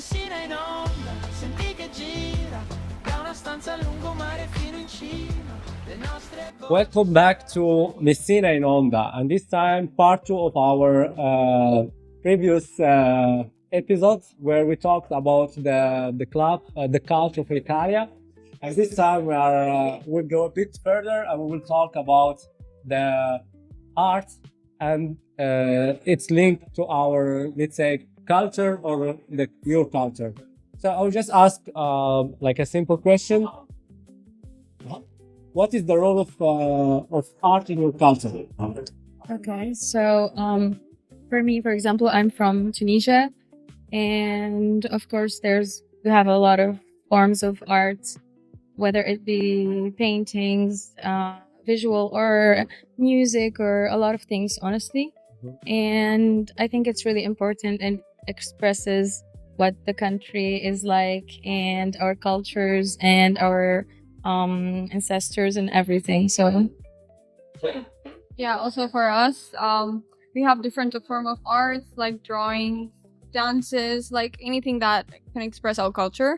Messina in onda, senti che gira, da una stanza a lungomare fino in cima. Welcome back to Messina and Onda, and this time part 2 of our previous episodes where we talked about the club, the Cult of Ithalia. And this time we'll go a bit further and we will talk about the art and its link to our, let's say, culture or your culture. So I'll just ask like a simple question. What is the role of art in your culture? Okay, so for me, for example, I'm from Tunisia, and of course, we have a lot of forms of art, whether it be paintings, visual, or music, or a lot of things, honestly. And I think it's really important and expresses what the country is like, and our cultures, and our ancestors, and everything. So yeah, also for us, we have different form of arts like drawing, dances, like anything that can express our culture.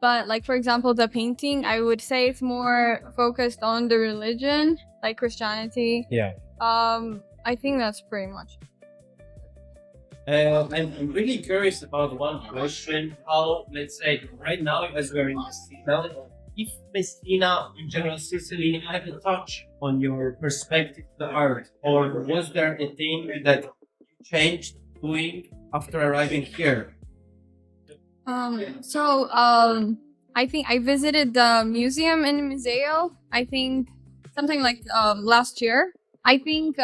But like, for example, the painting, I would say it's more focused on the religion, like Christianity. Yeah. I think that's pretty much. I'm really curious about one question. How, let's say, right now, as we're in Messina, if Messina, in general, Sicily, had a touch on your perspective of the art, or was there a thing that you changed doing after arriving here? I think I visited the museum in Museo. I think something like last year. I think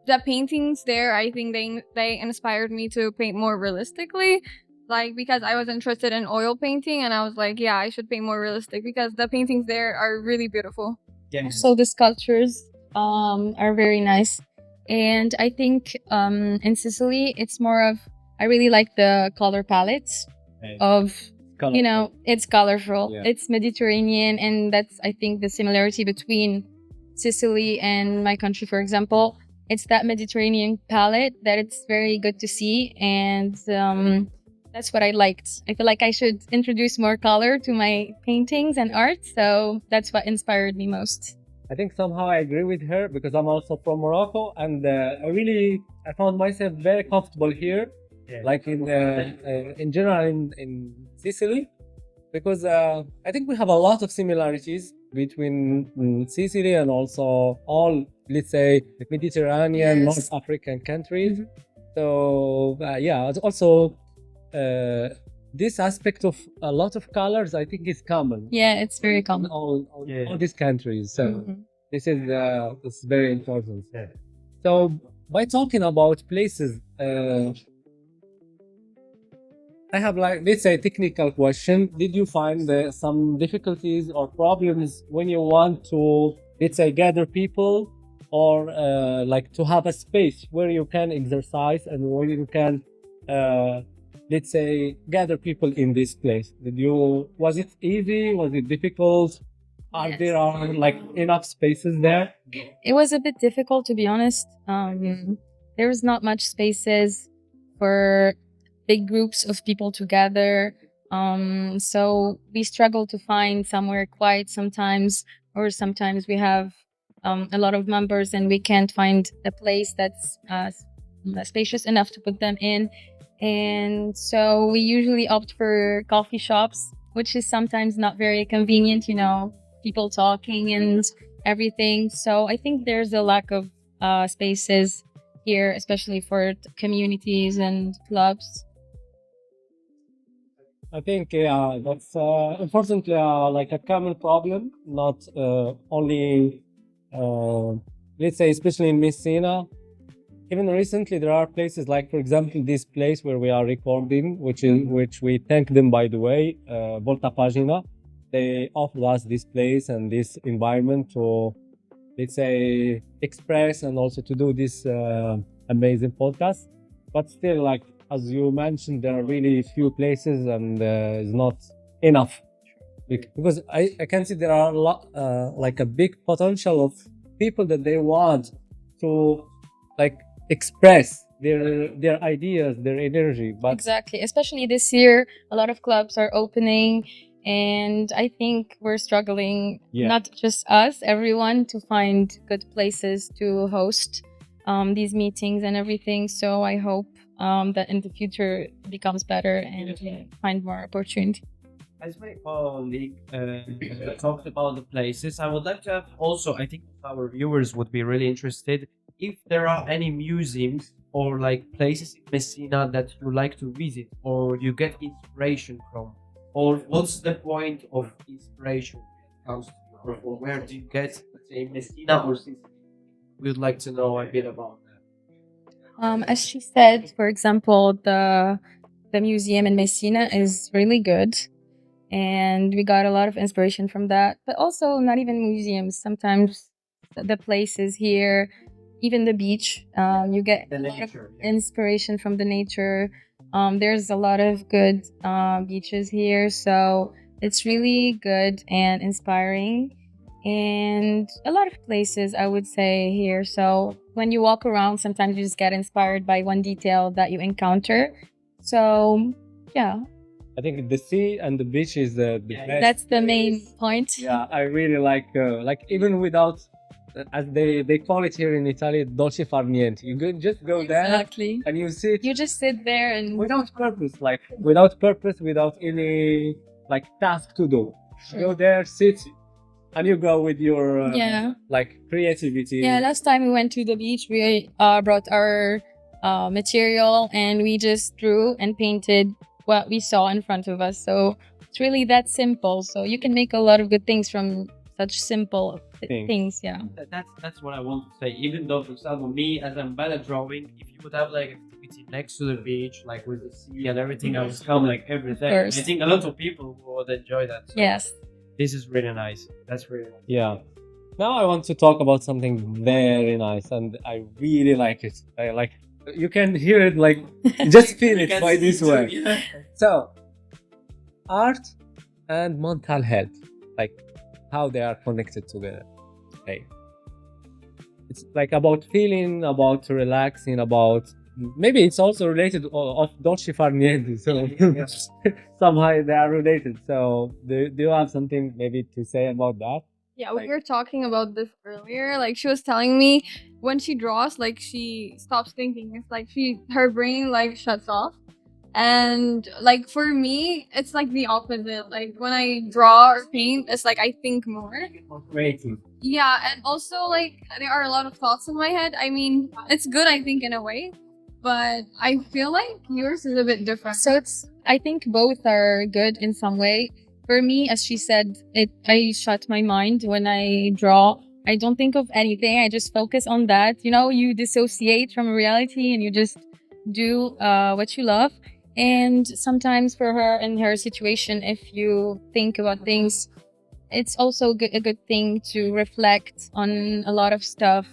the paintings there, I think they inspired me to paint more realistically. Like, because I was interested in oil painting, and I was like, yeah, I should paint more realistic because the paintings there are really beautiful. Yeah. so the sculptures are very nice, and I think in Sicily, it's more of, I really like the color palettes of, it's colorful, Yeah. it's Mediterranean, and that's, I think, the similarity between Sicily and my country. For example, it's that Mediterranean palette that it's very good to see, and that's what I liked. I feel like I should introduce more color to my paintings and art, so that's what inspired me most. I think somehow I agree with her because I'm also from Morocco, and I found myself very comfortable here, like in general in Sicily, because I think we have a lot of similarities between Sicily and also all, let's say, the Mediterranean, North African countries. So it's also this aspect of a lot of colors, I think, is common. Yeah, it's very in common. all these countries. So Mhm. this is very important. So by talking about places, I have, like, let's say, a technical question. Did you find some difficulties or problems when you want to, let's say, gather people, or like to have a space where you can exercise and where you can let's say, gather people in this place? Was it easy? Was it difficult? Yes. There are like enough spaces there? It was a bit difficult, to be honest. There was not much spaces for big groups of people to gather. So we struggle to find somewhere quiet sometimes, or sometimes we have a lot of members and we can't find a place that's spacious enough to put them in. And so we usually opt for coffee shops, which is sometimes not very convenient, people talking and everything. So I think there's a lack of spaces here, especially for communities and clubs. I think that's unfortunately like a common problem, not only, let's say, especially in Messina. Even recently, there are places like, for example, this place where we are recording, which we thank them, by the way, Volta Pagina. They offered us this place and this environment to, let's say, express and also to do this amazing podcast. But still, like, as you mentioned, there are really few places, and it's not enough. Because I can see there are a lot, like a big potential of people that they want to, like, express their ideas, their energy. But Exactly. Especially this year, a lot of clubs are opening, and I think we're struggling, Yeah. not just us, everyone, to find good places to host these meetings and everything. So I hope that in the future it becomes better and find more opportunity. As my colleague talked about the places, I would like to have also, I think our viewers would be really interested if there are any museums or like places in Messina that you like to visit or you get inspiration from, or what's the point of inspiration when it comes to you, or where do you get, let's say, Messina or Sicily? We would like to know a bit about that. As she said, for example, the museum in Messina is really good, and we got a lot of inspiration from that. But also, not even museums. Sometimes the places here, even the beach, you get The a lot of nature, yeah. inspiration from the nature. There's a lot of good beaches here, so it's really good and inspiring. And a lot of places, I would say, here. So when you walk around, sometimes you just get inspired by one detail that you encounter. So yeah, I think the sea and the beach is the best. that's the main point. Yeah, I really like even without, as they call it here in Italy, dolce far niente. You just go there Exactly. and you sit You just sit there and without purpose, without any like task to do. Go there, sit, and you go with your yeah. like creativity. Yeah, last time we went to the beach, we brought our material and we just drew and painted what we saw in front of us. So it's really that simple. So you can make a lot of good things from such simple things. Yeah. That's what I want to say. Even though, for example, me as I'm bad at drawing, if you would have like activity next to the beach, like with the sea and everything, I would come like every day. I course. think a lot of people would enjoy that. So Yes. this is really nice. That's really nice. Yeah. Now I want to talk about something very nice, and I really like it. I like. You can hear it, like just feel You it can by see this it too, way. yeah. So, art and mental health, like how they are connected together. Okay. It's like about feeling, about relaxing, about maybe it's also related of dolce far niente. So somehow they are related. So do you have something maybe to say about that? Yeah, we were talking about this earlier. Like she was telling me when she draws, like she stops thinking. It's like her brain like shuts off. And like for me, it's like the opposite. Like when I draw or paint, it's like I think more. More creative. Yeah, and also like there are a lot of thoughts in my head. I mean, it's good I think in a way, but I feel like yours is a bit different. So I think both are good in some way. For me, as she said, I shut my mind when I draw. I don't think of anything. I just focus on that. You know, you dissociate from reality and you just do what you love. And sometimes for her in her situation, if you think about things, it's also a good thing to reflect on a lot of stuff.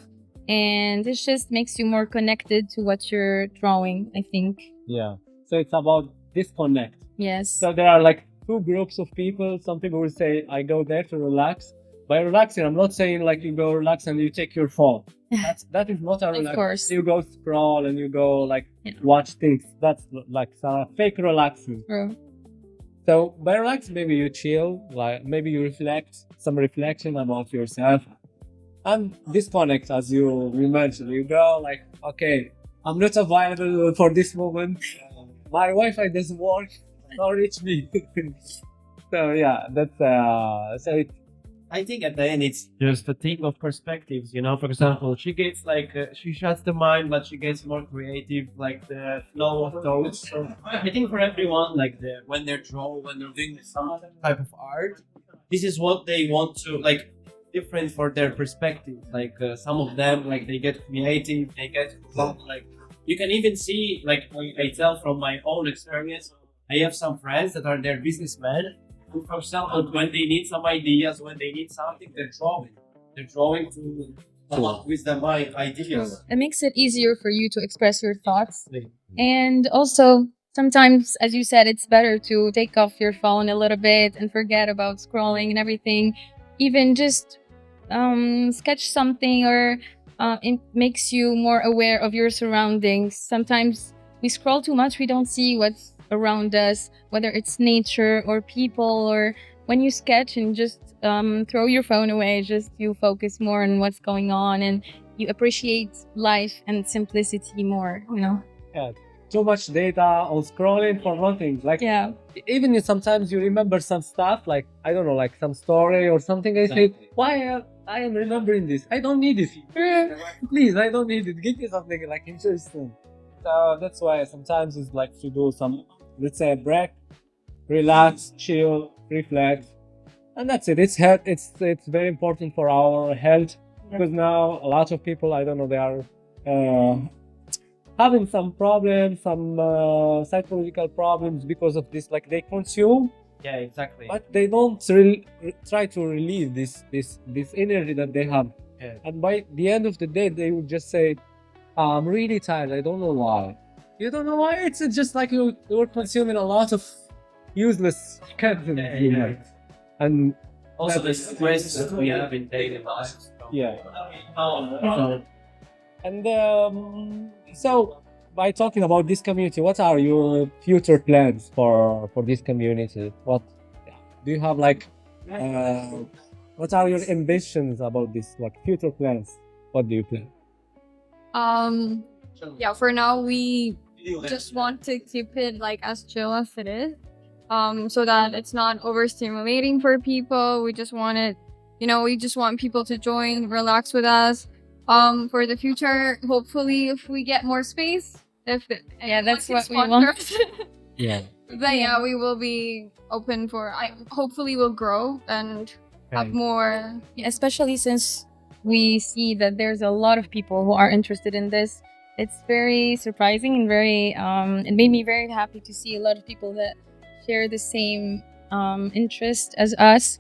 And it just makes you more connected to what you're drawing, I think. Yeah. So it's about disconnect. Yes. So there are like two groups of people. Some people will say, I go there to relax. By relaxing, I'm not saying like you go relax and you take your phone. That is not a relax. Of course. You go scroll and you go like Yeah. watch things. That's like fake relaxing. True. So by relaxing, maybe you chill, like maybe you reflect, some reflection about yourself, and disconnect as you mentioned. You go like, okay, I'm not available for this moment. My Wi-Fi doesn't work. Don't reach me. So yeah, that's so it. I think at the end it's just a thing of perspectives, you know. For example, she gets like she shuts the mind, but she gets more creative, like the flow of thoughts. So I think for everyone, like when they're drawing, when they're doing some type of art, this is what they want to like different for their perspective. Like some of them, like they get creative, they get like you can even see like I tell from my own experience. I have some friends that are their businessmen. For example, when they need some ideas, when they need something, they're drawing. They're drawing to come up with the mind ideas. It makes it easier for you to express your thoughts. And also, sometimes, as you said, it's better to take off your phone a little bit and forget about scrolling and everything. Even just sketch something or it makes you more aware of your surroundings. Sometimes we scroll too much, we don't see what's around us, whether it's nature or people, or when you sketch and just throw your phone away, just you focus more on what's going on and you appreciate life and simplicity more, you know? Yeah. Too much data on scrolling for nothing. Like Yeah. even if sometimes you remember some stuff, like I don't know, like some story or something. I say, why I am remembering this? I don't need it. Please, I don't need it. Give me something like interesting. So that's why sometimes it's like to do some, let's say, a break, relax, chill, reflect, and that's it. It's very important for our health because now a lot of people, I don't know, they are having some problems, some psychological problems because of this. Like they consume, Yeah, exactly. but they don't try to relieve this energy that they have. Yeah. And by the end of the day, they would just say, "I'm really tired. I don't know why." You don't know why? It's just like you're consuming a lot of useless content. Yeah. And Also, the stress that we have in daily life. yeah. So, And so, by talking about this community, what are your future plans for this community? What do you have like? What are your ambitions about this? Like future plans? What do you plan? Yeah, for now we just want to keep it like as chill as it is. So that it's not overstimulating for people. We just want it, we just want people to join, relax with us. For the future, hopefully if we get more space, Yeah, that's anyone what can we want. sponsor us, Yeah. then yeah, we will be open for, hopefully we'll grow and have more. Especially since we see that there's a lot of people who are interested in this. It's very surprising and very it made me very happy to see a lot of people that share the same interest as us.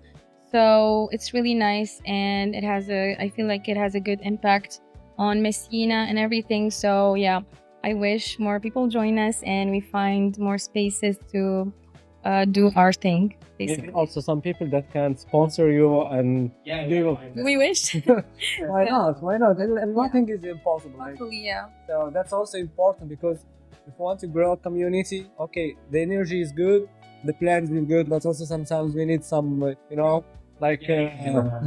So it's really nice, and I feel like it has a good impact on Messina and everything. So yeah, I wish more people join us and we find more spaces to do our thing, Maybe basically. also some people that can sponsor you and yeah, do. We wish. Why not? Why not? And nothing is impossible. Like, Hopefully, yeah. so that's also important because if you want to grow a community, okay, the energy is good, the plans is good, but also sometimes we need some,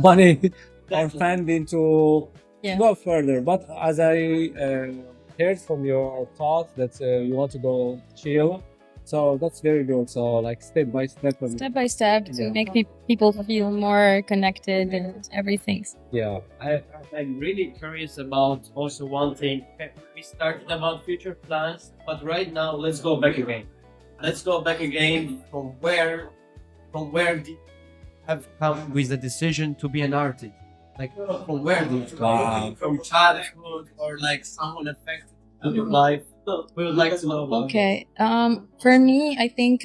money or funding to Yeah. go further. But as I heard from your thoughts that you want to go chill, so that's very good. So like step by step. Step by step to Yeah. make people feel more connected and everything. Yeah. I'm really curious about also one thing. We started about future plans, but right now let's go back again. Let's go back again from where did you have come with the decision to be an artist? Like from where did you come? From childhood or like someone affected in your life? We would like to know about Okay. For me, I think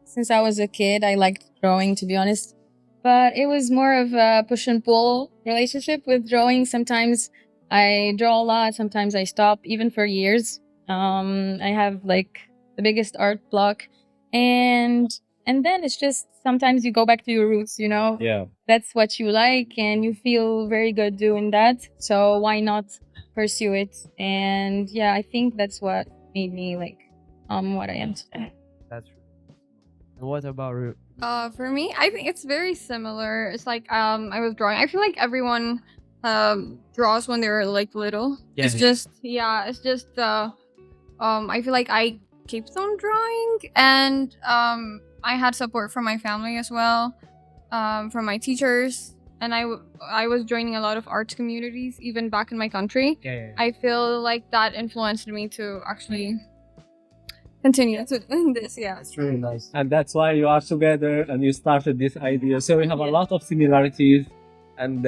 since I was a kid, I liked drawing, to be honest. But it was more of a push and pull relationship with drawing. Sometimes I draw a lot, sometimes I stop, even for years. I have like the biggest art block, and then it's just sometimes you go back to your roots. Yeah. That's what you like, and you feel very good doing that. So why not pursue it? And yeah, I think that's what made me like what I am today. That's true. And what about you? For me, I think it's very similar. It's like I was drawing. I feel like everyone draws when they're like little. Yeah. It's just I feel like I kept on drawing, and I had support from my family as well, from my teachers, and I was joining a lot of arts communities even back in my country. Yeah. I feel like that influenced me to actually continue to this. Yeah. That's really nice. And that's why you are together and you started this idea. So we have a Yeah. lot of similarities, and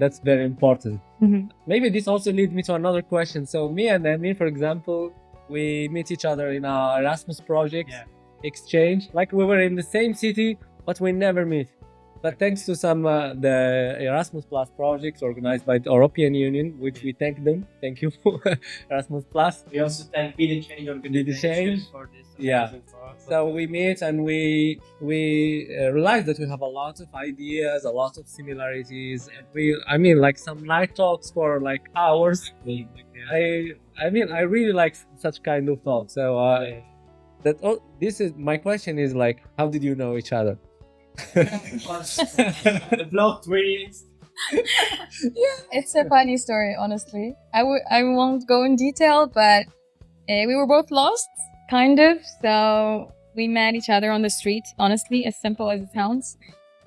that's very important. Mhm. Maybe this also leads me to another question. So me and Amin, for example, we meet each other in our Erasmus project Yeah. exchange. Like we were in the same city, but we never meet. But thanks to some the Erasmus Plus projects organized by the European Union, which we thank them. Thank you, Erasmus Plus. We also thank Be the Change organization for this. Yeah. amazing project. So we meet and we realize that we have a lot of ideas, a lot of similarities, and I mean, like some night talks for like hours. I mean, I really like such kind of talk. So this is my question is like, how did you know each other? The plot twist. It's a funny story, honestly. I won't go in detail, but we were both lost, kind of. So we met each other on the street, honestly, as simple as it sounds.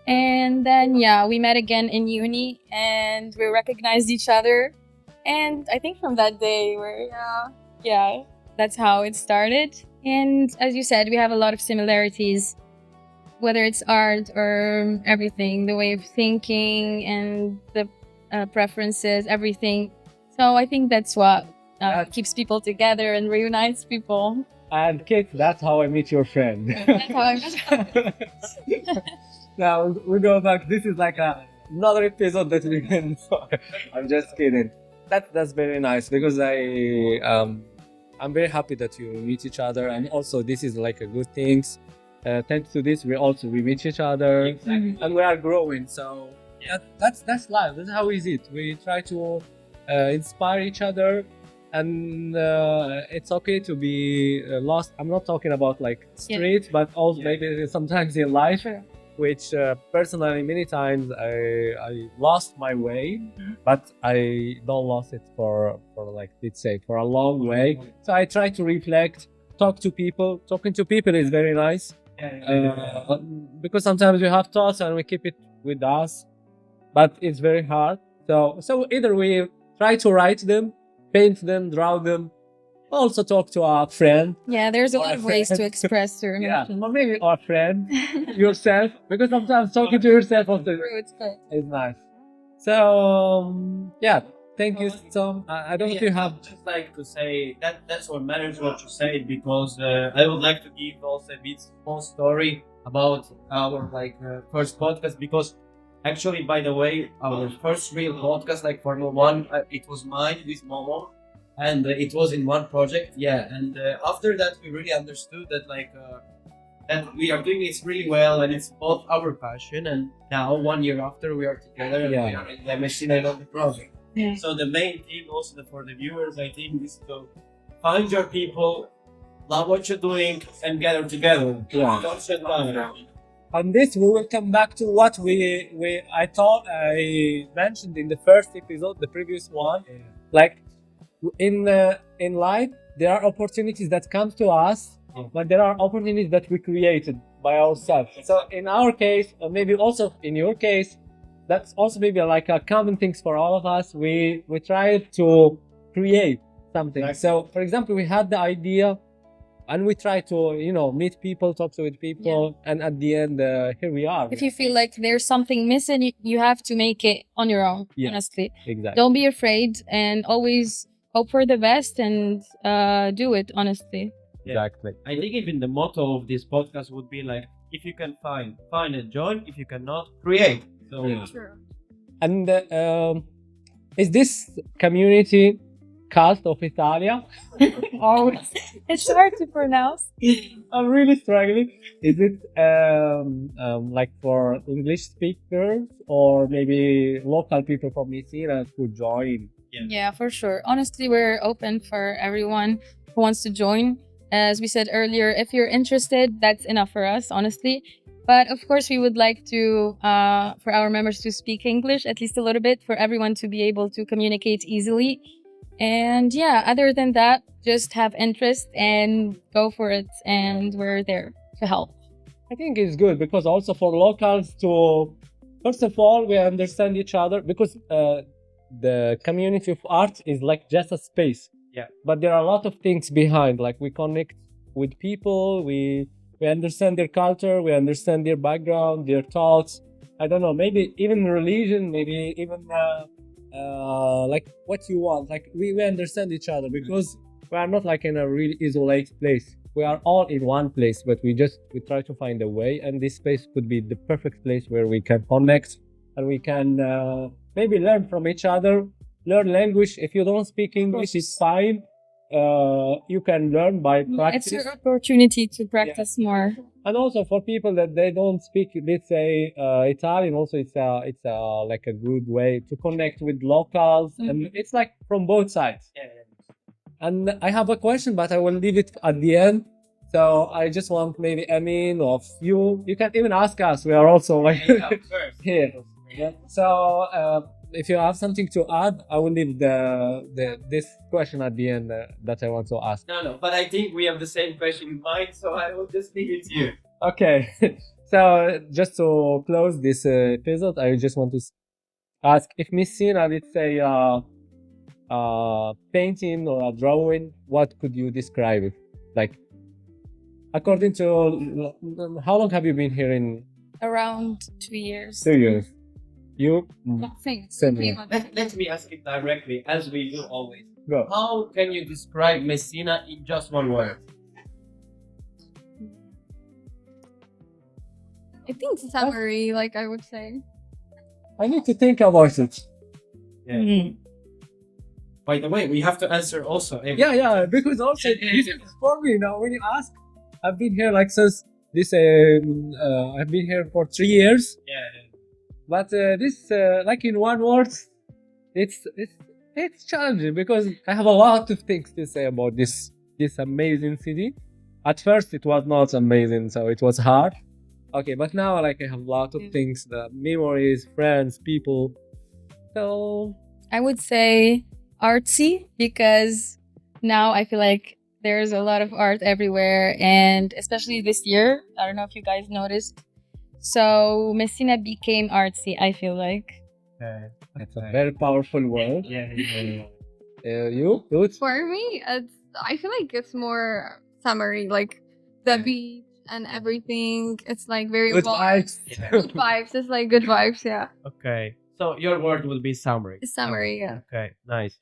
And then, yeah, we met again in uni and we recognized each other. And I think from that day, that's how it started. And as you said, we have a lot of similarities, whether it's art or everything, the way of thinking and the preferences, everything. So I think that's what keeps people together and reunites people. And Kate, that's how I meet your friend. That's how I met. Now we go back. This is like another episode that we can. I'm just kidding. That's very nice because I'm very happy that you meet each other, and also this is like a good things. Thanks to this, we meet each other, Exactly. and we are growing. So that's life. That's how is it. We try to inspire each other, and it's okay to be lost. I'm not talking about like street, but also maybe sometimes in life. Sure. Which personally many times I lost my way, but I don't lost it for like let's say for a long way. So I try to reflect, talk to people. Talking to people is very nice because sometimes we have thoughts and we keep it with us, but it's very hard. So either we try to write them, paint them, draw them. Also talk to a friend. Yeah, there's a Or lot a of ways to friend. express your Yeah, emotions. or maybe our friend, yourself, because sometimes talking to yourself also True, it's good. is nice. So yeah, thank you. So I don't know if you have. Just like to say that's what matters what you said because I would like to give also a bit small story about our first podcast because actually by the way our first real podcast like Formula One it was mine this Momo and it was in one project and after that we really understood that that we are doing it really well and it's both our passion and now 1 year after we are together and we are in the Messina and Onda project. Yeah. So the main thing also for the viewers I think is to find your people, love what you're doing and gather together. Yeah. Don't shut down. On this, we will come back to what I thought I mentioned in the first episode, the previous one. Like in life, there are opportunities that come to us, but there are opportunities that we created by ourselves. So in our case, or maybe also in your case, that's also maybe like a common things for all of us. We tried to create something. Exactly. So for example, we had the idea. And we try to, meet people, talk with people, and at the end, here we are. If you feel like there's something missing, you have to make it on your own, Yeah. honestly. Exactly. Don't be afraid and always hope for the best and do it, honestly. Exactly. I think even the motto of this podcast would be like, if you can find and join. If you cannot, create. So Yeah. True. And is this community Cult of Ithalia? Always. It's hard to pronounce. I'm really struggling. Is it like for English speakers or maybe local people from Messina to join? Yeah, for sure. Honestly, we're open for everyone who wants to join. As we said earlier, if you're interested, that's enough for us, honestly. But of course, we would like to, for our members to speak English, at least a little bit, for everyone to be able to communicate easily. And yeah, other than that, just have interest and go for it. And we're there to help. I think it's good because also for locals to, first of all, we understand each other because the community of art is like just a space. Yeah. But there are a lot of things behind. Like we connect with people, we understand their culture, we understand their background, their thoughts. I don't know, maybe even religion, maybe even like what you want. Like we understand each other because we are not like in a really isolated place. we are all in one place, but we try to find a way, and this space could be the perfect place where we can connect and we can maybe learn from each other, learn language. If you don't speak English, it's fine. You can learn by It's practice. your opportunity to practice more. And also for people that they don't speak, let's say Italian, also it's like a good way to connect with locals, and it's like from both sides. And I have a question, but I will leave it at the end. So I just want maybe Amin or you can even ask us. We are also like here. Yeah. So if you have something to add, I will leave this question at the end that I want to ask. No, but I think we have the same question in mind, so I will just leave it to you. Okay. So just to close this episode, I just want to ask if Messina, let's say, painting or a drawing, what could you describe it? Like, according to how long have you been here in? Around 2 years. 2 years. You? Thanks. Same here. Let me ask it directly, as we do always. Go. How can you describe Messina in just one word? I think summary, like I would say. I need to think about it. By the way, we have to answer also. Yeah, because also this is for me now. When you ask, I've been here like since this. I've been here for 3 years. Yeah. But this, like in one word, it's challenging because I have a lot of things to say about this amazing city. At first, it was not amazing, so it was hard. Okay, but now like I have a lot of things, the memories, friends, people. So I would say artsy, because now I feel like there's a lot of art everywhere, and especially this year, I don't know if you guys noticed. So Messina became artsy, I feel like. it's a very powerful word. Yeah. You? For me, I feel like it's more summary, like the beach and everything. It's like very Good warm. vibes. Good vibes. It's like good vibes, yeah. Okay. So your word will be summary. Summary, yeah. Okay, nice.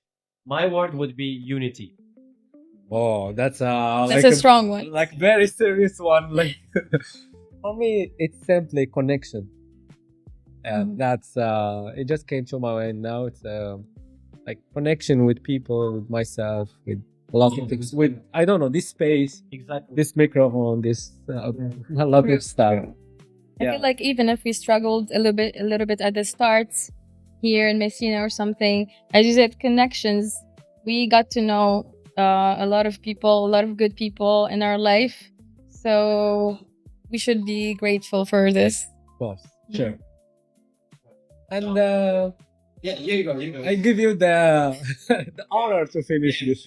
My word would be unity. Oh, that's That's a strong one. like very serious one. Like for me, it's simply connection, and that's it just came to my mind now. It's like connection with people, with myself, with a lot of things. With I don't know this space, Exactly. this microphone, this a lot of stuff. I feel like even if we struggled a little bit at the start here in Messina or something, as you said, connections, we got to know a lot of people, a lot of good people in our life. So we should be grateful for this. Of course, sure. And Yeah, you go. I give you the the honor to finish this.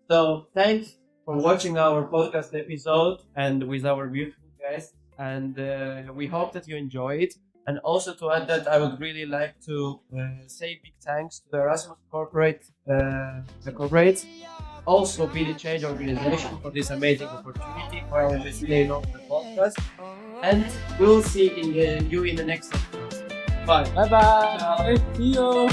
So thanks for watching our podcast episode and with our beautiful guests. And we hope that you enjoy it. And also to add that, I would really like to say big thanks to the Erasmus corporate, the corporate, also Be the Change organization for this amazing opportunity for our listening of the podcast. And we'll see you in the next episode. Bye. Bye bye. See you.